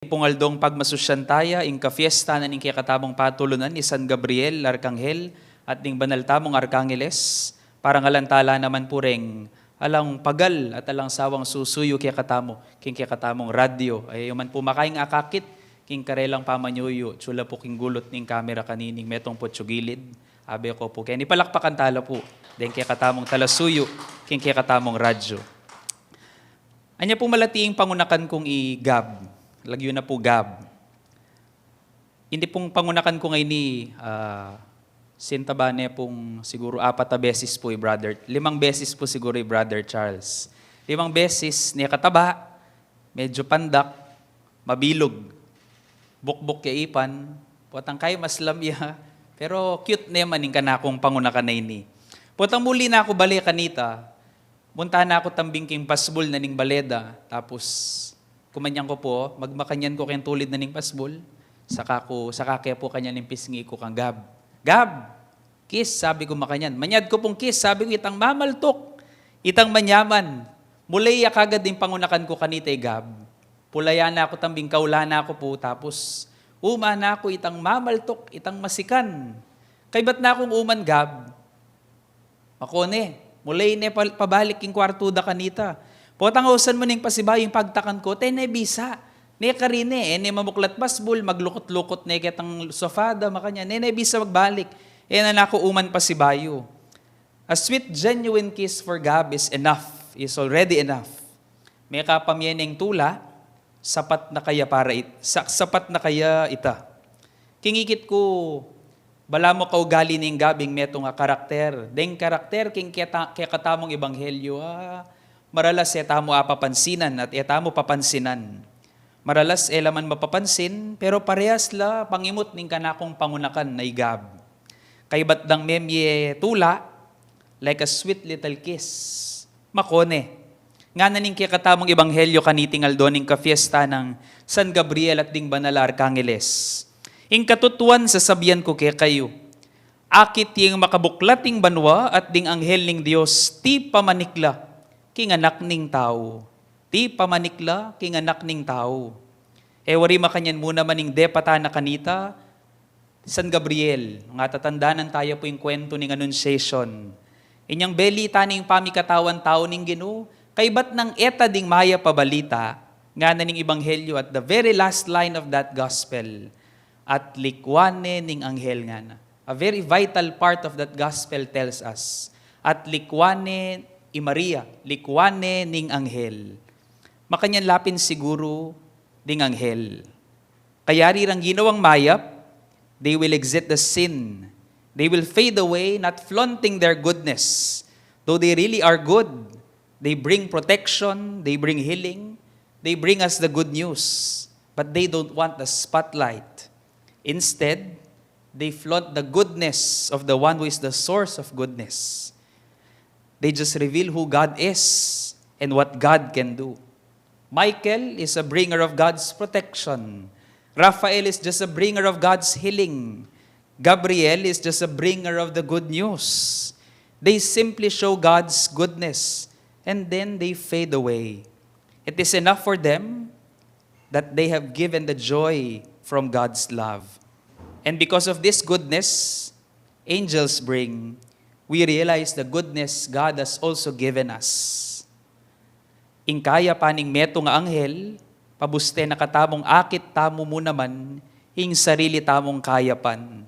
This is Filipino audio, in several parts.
Pungaldong pagmasusyantaya, ingka fiesta na ning katabong patulunan ni San Gabriel, Arkanghel, at ning banaltamong Arkangeles, para ngalantala naman pureng alang pagal at alang sawang susuyo kaya katamo, king kaya katamong radyo, ay man po makaing akakit, king karelang pamanyuyo, tsula po king gulot ning kamera kanining metong po tsugilid, abe ko po, kaya nipalakpakan tala po, den kaya katamong talasuyo, king kaya katamong radyo. Anya po malatiing pangunakan kong i-gab, lagyo na po Gab. Hindi pong pangunakan ko ngayon ni sintabane pong siguro 4 na beses po brother. 5 beses po siguro brother Charles. 5 beses niya kataba, medyo pandak, mabilog, bukbuk kay ipan, potang kay mas lamya, pero cute naman yung kanakong pangunakan na ini. Potang muli na ako bali kanita, munta na ako tambing king pasbol na ning baleda, tapos kumanyang ko po, magmakanyan ko kayong tulid na ning pasbol, saka kaya po kanya ning pisngi ko kang Gab. Gab, kiss, sabi ko makanyan. Manyad ko pong kiss, sabi ko itang mamaltok, itang manyaman. Mulay kagad din pangunakan ko kanitay Gab. Pulaya na ako tambing kaula na ako po, tapos uma na ako itang mamaltok, itang masikan. Kay ba't na akong uman Gab? Makone, mulay na pabalik king kwarto da kanita. Potangausan mo ning pasibayong pagtakan ko, tay na bisa. Ne karine, ne mamuklat basbul, maglukot-lukot ne ketang sofada, makanya, ne bisa magbalik. Na nako uman pasibayo. A sweet, genuine kiss for Gab is enough, is already enough. May kapamyeneng tula, sapat na kaya sapat na kaya ita. Kingikit ko, bala mo kaugali ning Gabing metong karakter. Deng karakter, king kaya katamong ebanghelyo, maralas etamo papansinan at etamo papansinan. Maralas elaman mapapansin, pero parehas la pangimot ning kanakong pangunakan na Gab. Kay batdang memye tula, like a sweet little kiss. Makone. Nga naning kaya katamong ebanghelyo kanitingal doon ning kafiesta ng San Gabriel at ding banal Arkangeles. Ing katutuan sa sabihan ko kaya kayo, akit yung makabuklating banwa at ding anghel ning Diyos, ti pamanikla, king anak ning tao. Ti pamanikla, king anak ning tao. Wari makanyan muna maning depata na kanita, San Gabriel, nga tatandanan tayo po yung kwento ning Annunciation. Inyang beli taning pamikatawan tao ning Ginoo, kay ba't nang eta ding maya pabalita, nga na ning ebanghelyo at the very last line of that gospel, at likwane ning anghel nga na. A very vital part of that gospel tells us, at likwane Maria, likwane ning anghel. Makanyan lapin siguro ding anghel. Kaya rirang ginawang mayap, they will exit the sin. They will fade away, not flaunting their goodness. Though they really are good, they bring protection, they bring healing, they bring us the good news. But they don't want the spotlight. Instead, they flaunt the goodness of the one who is the source of goodness. They just reveal who God is and what God can do. Michael is a bringer of God's protection. Raphael is just a bringer of God's healing. Gabriel is just a bringer of the good news. They simply show God's goodness and then they fade away. It is enough for them that they have given the joy from God's love. And because of this goodness, angels bring, we realize the goodness God has also given us. Ingkaya paning meto nga anghel, pabuste na katamong akit tamo mo naman, ing sarili tamong kayapan.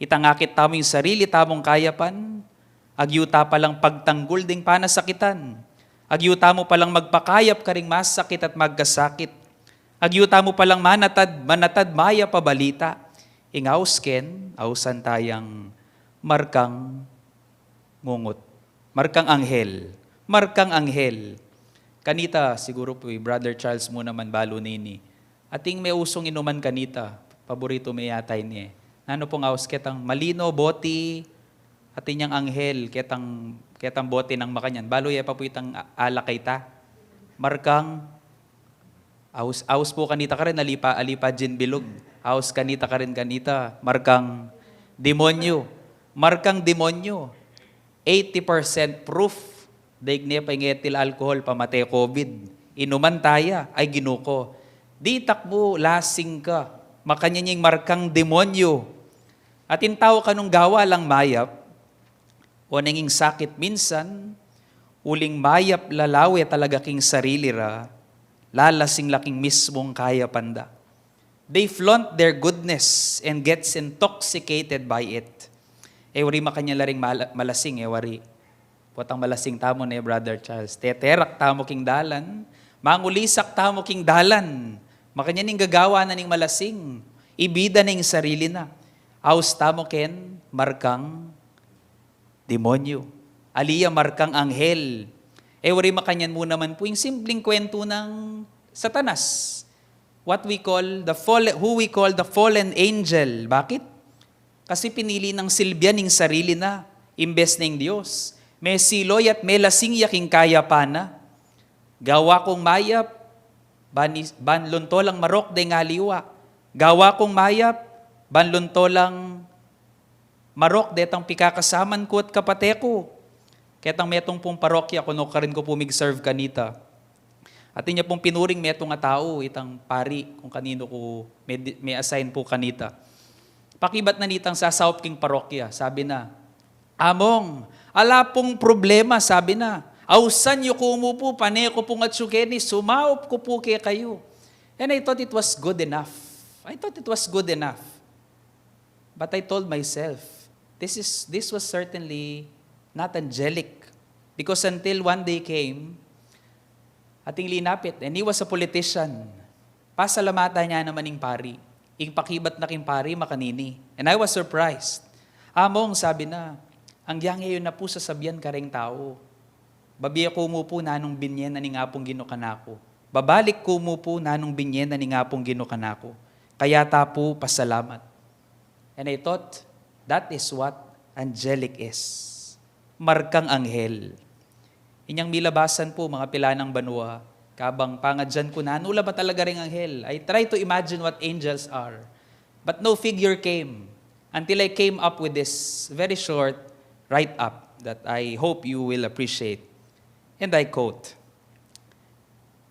Itangakit tamo yung sarili tamong kayapan, agyuta palang pagtanggol ding panasakitan. Agyuta mo palang magpakayap ka ring masakit at magkasakit. Agyuta mo palang manatad maya pabalita. Ingausken, ausan tayang markang ngungot. Markang anghel. Kanita, siguro po, Brother Charles mo naman balo nini. Ating may usong inuman kanita, paborito may yatay niya. Nano pong aus, ketang malino, boti, ating niyang anghel, ketang bote ng makanyan. Balo ya pa po itang alakay ta. Markang, aus po kanita ka rin, alipa gin bilog. Aus kanita ka rin kanita, markang demonyo. 80% proof, daig niya pa ingetil alcohol, pamatay COVID. Inuman taya, ay ginuko. Di takbo, lasing ka. Makanyanying markang demonyo. At intaw ka nung gawa lang mayap, o nanging sakit minsan, uling mayap lalawe talaga king sarili ra, lalasing laking mismong kaya panda. They flaunt their goodness and gets intoxicated by it. Wari makanya laring malasing, wari. Potang malasing tamo ni Brother Charles. Teterak tamo king dalan, mangulisak tamo king dalan. Makanya ning gagawa na ning malasing, ibida ning sarili na. Aus tamo ken, markang demonyo. Aliya markang anghel. Wari makanyan mo naman po yung simpleng kwento ng Satanas. Who we call the fallen angel. Bakit? Kasi pinili ng silbyan ng sarili na, imbes ng Diyos. May siloy at may lasing yaking kaya pa na. Gawa kong mayap, banlunto lang marok de ngaliwa. Gawa kong mayap, banlunto lang marok de tang pikakasaman ko at kapate ko. Ketang metong pong parokya, kuno ka rin ko pumig-serve kanita. At niya pong pinuring metong nga tao, itang pari, kung kanino ko may assign po kanita. Pakibat na nitang sasawap king parokya, sabi na, Among, ala pong problema, sabi na, ausan yu kumupo, pane ko pong atsukeni, sumaup ko po kaya kayo. And I thought it was good enough. But I told myself, this was certainly not angelic. Because until one day came, ating linapit, and he was a politician. Pasalamatan niya naman ng pari. Ing pakibat na king pari makanini. And I was surprised. Among, sabi na, ang yangyayon na po sasabihan ka ring tao. Babiya ko mo po nanong binyen na ni nga pong ginukanako. Babalik ko mo po nanong binyen na ni nga pong ginukanako. Kaya ta po pasalamat. And I thought, that is what angelic is. Markang anghel. Inyang milabasan po mga pilanang banwa, kabang pangadyan ko na, nula ba talaga rin anghel? I try to imagine what angels are. But no figure came until I came up with this very short write-up that I hope you will appreciate. And I quote,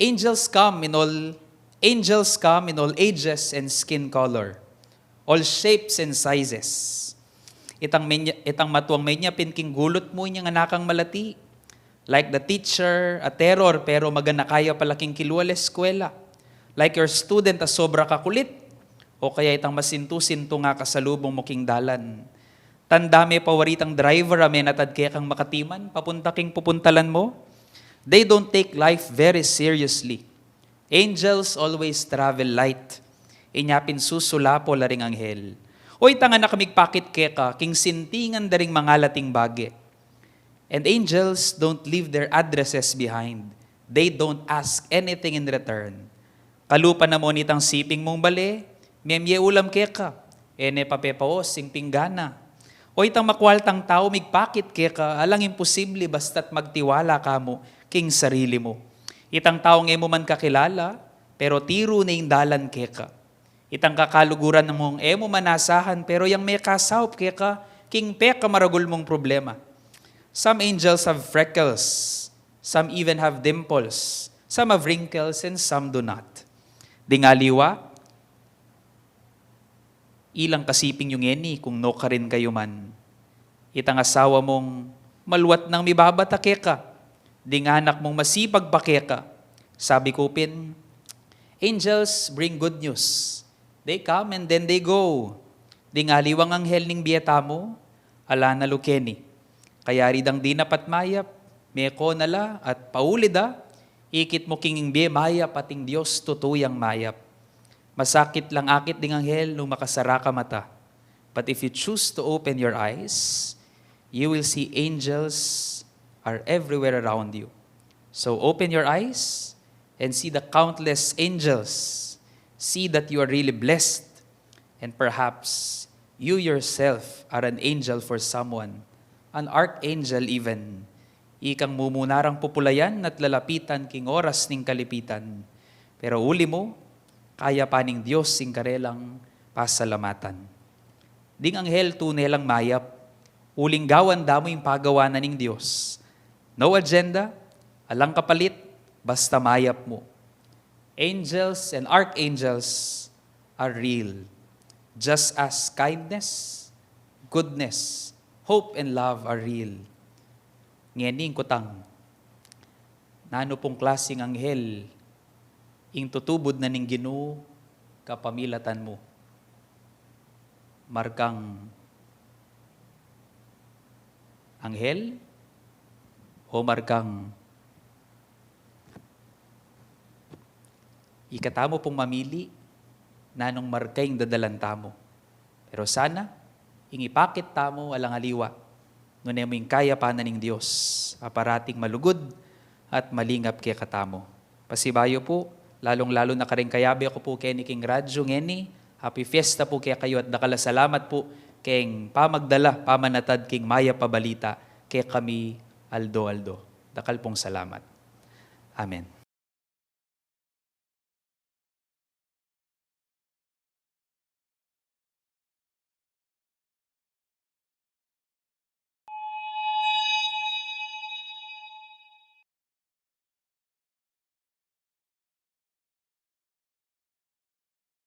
Angels come in all ages and skin color, all shapes and sizes. Itang matuang may niya pinking gulot mo niya nga nakang malati. Like the teacher, a terror, pero magana kaya palaking kilwal eskwela. Like your student, a sobra kakulit. O kaya itang masinto-sinto nga kasalubong mo king dalan. Tandame pawaritang driver, amen atad kaya kang makatiman, papunta king pupuntalan mo. They don't take life very seriously. Angels always travel light. Inyapin susulapo laring anghel. O itanga na kamigpakit keka, king sintingan daring mga lating bage. And angels don't leave their addresses behind. They don't ask anything in return. Kalupa na mo nitang siping mong bali, memye ulam keka, ene papepaos sing pinggana. O itang makwaltang tao migpakit keka, alang imposible basta't magtiwala ka mo, king sarili mo. Itang tao nga mo man kakilala, pero tiro na yung dalan keka. Itang kakaluguran ng mong emo manasahan, pero yung may kasawp keka, king peka maragul mong problema. Some angels have freckles, some even have dimples, some have wrinkles, and some do not. Dingaliwa, ilang kasiping yung eni kung no ka rin kayo man. Itang asawa mong maluwat nang mibabata keka, dinganak mong masipag pa keka. Sabi ko pin, angels bring good news. They come and then they go. Dingaliwang anghel ning biyeta mo, ala na lukeni. Kaya ridang di napat mayap, meko nala at paulida, ikit mo kinging biye mayap ating Diyos tutuyang mayap. Masakit lang akit ding anghel nung makasara ka mata. But if you choose to open your eyes, you will see angels are everywhere around you. So open your eyes and see the countless angels. See that you are really blessed, and perhaps you yourself are an angel for someone, an archangel even. Ikang mumunarang populayan at lalapitan king oras ning kalipitan. Pero uli mo, kaya pa ning Diyos sing karelang pasalamatan. Ding anghel tunay lang mayap, uling gawan damo yung pagawa na ning Diyos. No agenda, alang kapalit, basta mayap mo. Angels and archangels are real, just as kindness, goodness, hope, and love are real. Ngening kutang, nano pong klaseng anghel, ing tutubod na ning Ginoo kapamilatan mo. Markang anghel o markang ikatamo pong mamili nanong markayng dadalan tamo. Pero sana, ingipakit tamo alang aliwa, ngunit mo yung kaya pa na ning Diyos, aparating malugod at malingap kaya katamo. Pasibayo po, lalong-lalo na karing kayabi ako po kay ni King Radyo ngeni, happy fiesta po kaya kayo at dakala salamat po kayong pamagdala, pamanatad king maya pabalita kay kami Aldo. Dakal pong salamat. Amen.